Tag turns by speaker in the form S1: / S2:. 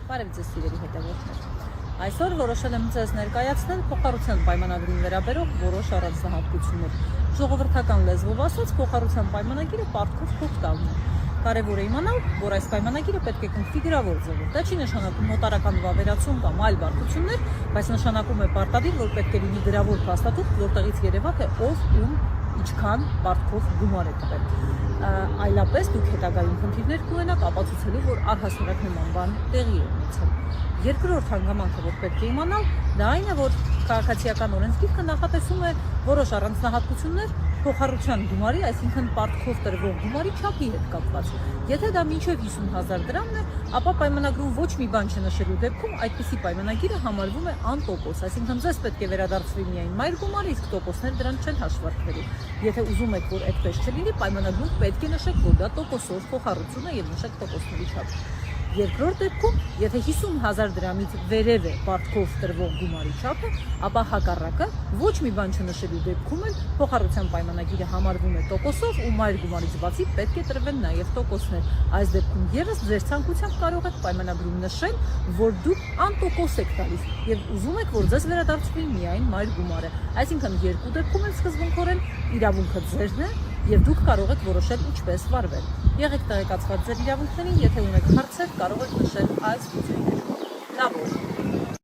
S1: Բարև ձեզ սիրելի հետևորդներ։ Այսօր որոշել եմ ձեզ ներկայացնել փոխառության պայմանագրին վերաբերող որոշ առանձնահատկություններ։ Ժողովրդական լեզվով ասած, փոխառության պայմանագիրը պարտքով փոխ տալն է։ Կարևոր է իմանալ, որ այս պայմանագիրը պետք է կնքվի գրավոր ձևով։ Դա չի նշանակում նոտարական վավերացում կամ այլ բարդություններ, բայց նշանակում է պարտադիր, որ պետք է լինի գրավոր փաստաթուղթ, որտեղից երևա թե ով ում ինչքան պարտքով գումար է տվել։ Այլապես դուք հետագայում խնդիրներ կունենաք ապացուցելու, որ առհասարակ նման բան տեղի է ունեցել։ Երկրորդ հանգամանքը, որ պետք է իմանալ, դա այն է, որ քաղաքացիական օրենսգիրքը նախատեսում է որոշ առանձնահատկություններ փոխառության գումարի, այսինքն պարտքով տրվող գումարի չափի հետ կապված։ Եթե դա մինչև 50,000 դրամն է, ապա պայմանագրում ոչ մի բան չնշելու դեպքում այդպիսի պայմանագիրը համարվում է անտոկոս, այսինքն ձեզ պետք է վերադարձվի միայն մայր գումարը, իսկ տոկոսներ դրան չեն հաշվարկվելու։ Եթե ուզում եք, որ այդպես չլինի, պայմանագրում պետք է նշեք, որ դա տոկոսով փոխառություն է եւ նշեք տոկոսների չափը։ Երկրորդ դեպքում, եթե 50,000 դրամից վերև է պարտքով տրվող գումարի չափը, ապա հակառակը ոչ մի բան չնշելու դեպքում էլ փոխառության պայմանագիրը համարվում է տոկոսով ու մայր գումարից բացի պետք է տրվեն նաև տոկոսներ։ Այս դեպքում ևս ձեր ցանկությամբ կարող եք պայմանագրում նշել, որ դուք անտոկոս եք տալիս եւ ուզում եք, որ ձեզ վերադարձվի միայն մայր գումարը։ Այսինքն երկու դեպքում էլ սկզբունքորեն իրավունքը ձերն է եւ դուք կարող եք որոշել ինչպես վարվել։ Եղեք տեղեկացված ձեր իրավունքներին, եթե ունեք հարցեր, կարող եք նշել այս վիդեոյի ներքո։ Լավ օր։